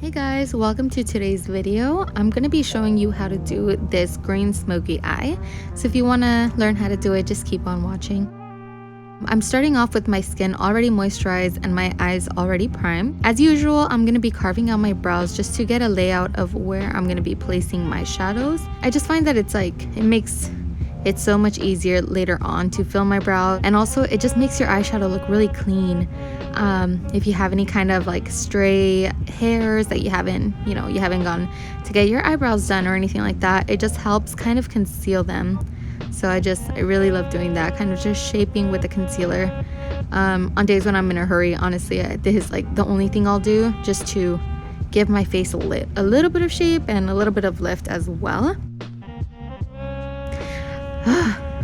Hey guys, welcome to today's video. I'm going to be showing you how to do this green smoky eye. So if you want to learn how to do it, just keep on watching. I'm starting off with my skin already moisturized and my eyes already primed. As usual, I'm going to be carving out my brows just to get a layout of where I'm going to be placing my shadows. I just find that it makes it so much easier later on to fill my brow, and also it just makes your eyeshadow look really clean. If you have any kind of like stray hairs that you haven't gone to get your eyebrows done or anything like that, it just helps kind of conceal them. So I really love doing that, kind of just shaping with the concealer. On days when I'm in a hurry, honestly, this is like the only thing I'll do just to give my face a little bit of shape and a little bit of lift as well.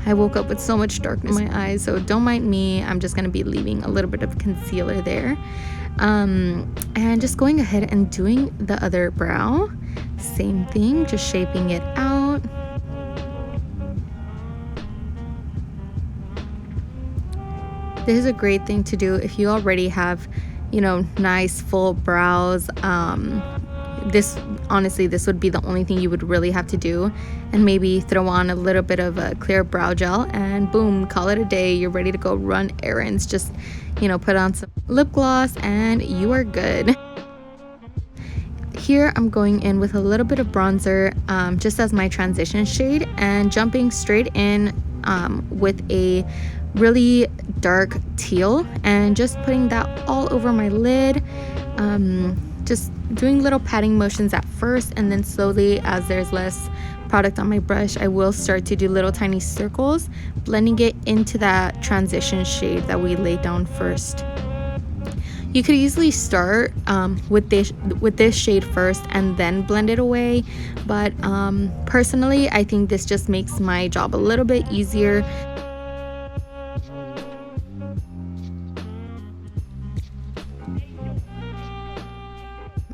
I woke up with so much darkness in my eyes, so don't mind me. I'm just going to be leaving a little bit of concealer there. And just going ahead and doing the other brow. Same thing, just shaping it out. This is a great thing to do if you already have, nice full brows. This would be the only thing you would really have to do, and maybe throw on a little bit of a clear brow gel and boom, call it a day. You're ready to go run errands. Just put on some lip gloss and you are good. Here I'm going in with a little bit of bronzer, just as my transition shade, and jumping straight in with a really dark teal and just putting that all over my lid. Just doing little patting motions at first, and then slowly, as there's less product on my brush, I will start to do little tiny circles, blending it into that transition shade that we laid down first. You could easily start with this shade first and then blend it away, but personally I think this just makes my job a little bit easier.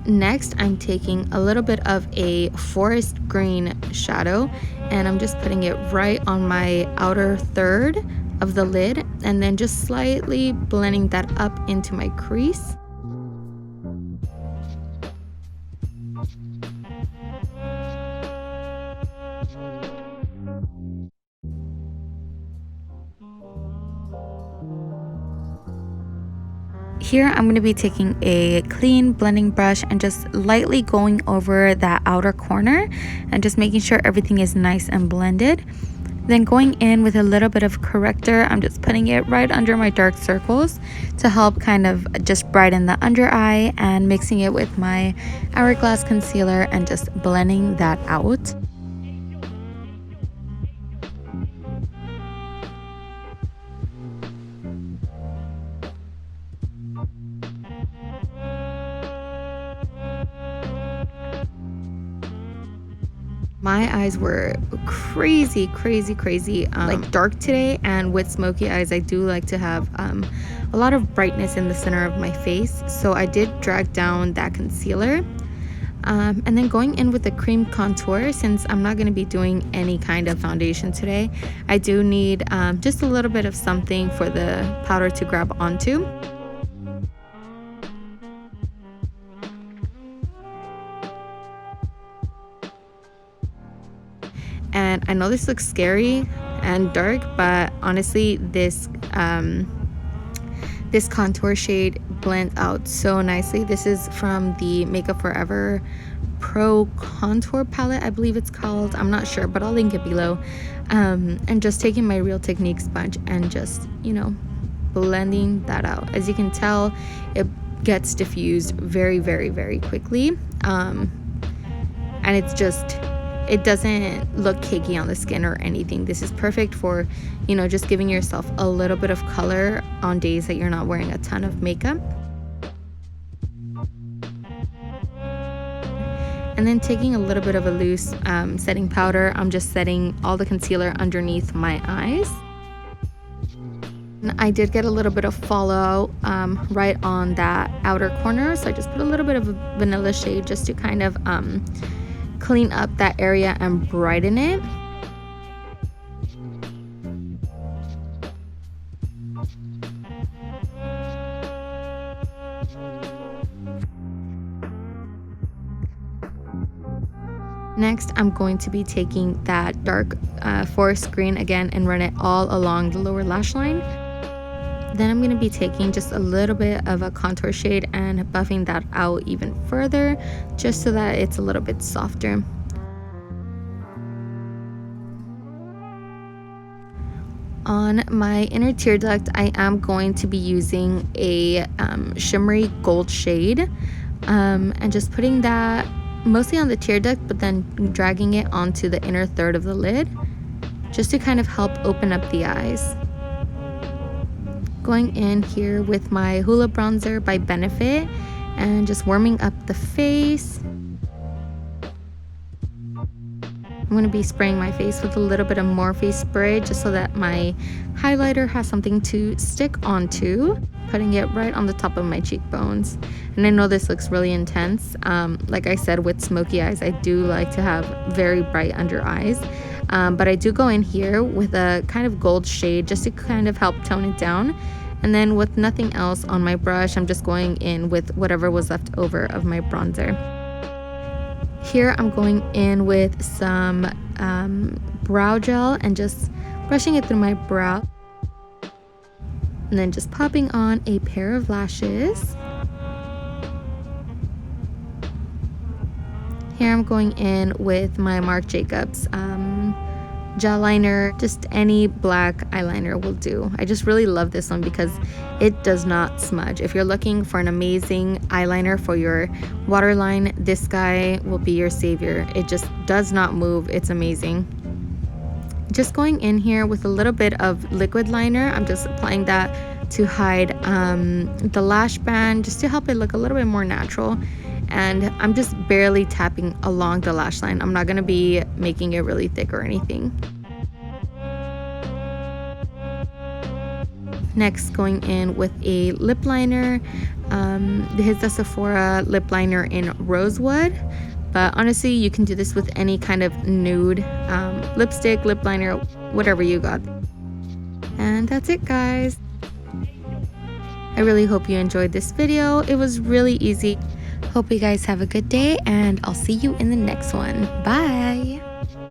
Next, I'm taking a little bit of a forest green shadow, and I'm just putting it right on my outer third of the lid, and then just slightly blending that up into my crease. Here I'm going to be taking a clean blending brush and just lightly going over that outer corner and just making sure everything is nice and blended. Then going in with a little bit of corrector, I'm just putting it right under my dark circles to help kind of just brighten the under eye, and mixing it with my Hourglass concealer and just blending that out. My eyes were crazy like dark today, and with smoky eyes I do like to have a lot of brightness in the center of my face, so I did drag down that concealer, and then going in with the cream contour. Since I'm not going to be doing any kind of foundation today, I do need just a little bit of something for the powder to grab onto. And I know this looks scary and dark, but honestly this contour shade blends out so nicely. This is from the Makeup Forever Pro Contour Palette, I believe it's called. I'm not sure, but I'll link it below. And just taking my Real Technique sponge and just, blending that out. As you can tell, it gets diffused very quickly. And it doesn't look cakey on the skin or anything. This is perfect for, just giving yourself a little bit of color on days that you're not wearing a ton of makeup. And then taking a little bit of a loose setting powder, I'm just setting all the concealer underneath my eyes. And I did get a little bit of fallout right on that outer corner, so I just put a little bit of a vanilla shade just to kind of clean up that area and brighten it. Next, I'm going to be taking that dark forest green again and run it all along the lower lash line. Then I'm going to be taking just a little bit of a contour shade and buffing that out even further, just so that it's a little bit softer. On my inner tear duct, I am going to be using a shimmery gold shade and just putting that mostly on the tear duct, but then dragging it onto the inner third of the lid just to kind of help open up the eyes. Going in here with my Hula bronzer by Benefit and just warming up the face. I'm going to be spraying my face with a little bit of Morphe spray just so that my highlighter has something to stick onto. Putting it right on the top of my cheekbones. And I know this looks really intense. Like I said, with smoky eyes, I do like to have very bright under eyes. But I do go in here with a kind of gold shade just to kind of help tone it down. And then with nothing else on my brush, I'm just going in with whatever was left over of my bronzer. Here I'm going in with some brow gel and just brushing it through my brow. And then just popping on a pair of lashes. Here I'm going in with my Marc Jacobs gel liner. Just any black eyeliner will do. I just really love this one because it does not smudge. If you're looking for an amazing eyeliner for your waterline, this guy will be your savior. It just does not move. It's amazing. Just going in here with a little bit of liquid liner. I'm just applying that to hide the lash band, just to help it look a little bit more natural. And I'm just barely tapping along the lash line. I'm not going to be making it really thick or anything. Next, going in with a lip liner. This is the Sephora lip liner in Rosewood. But honestly, you can do this with any kind of nude lipstick, lip liner, whatever you got. And that's it, guys. I really hope you enjoyed this video. It was really easy. Hope you guys have a good day, and I'll see you in the next one. Bye!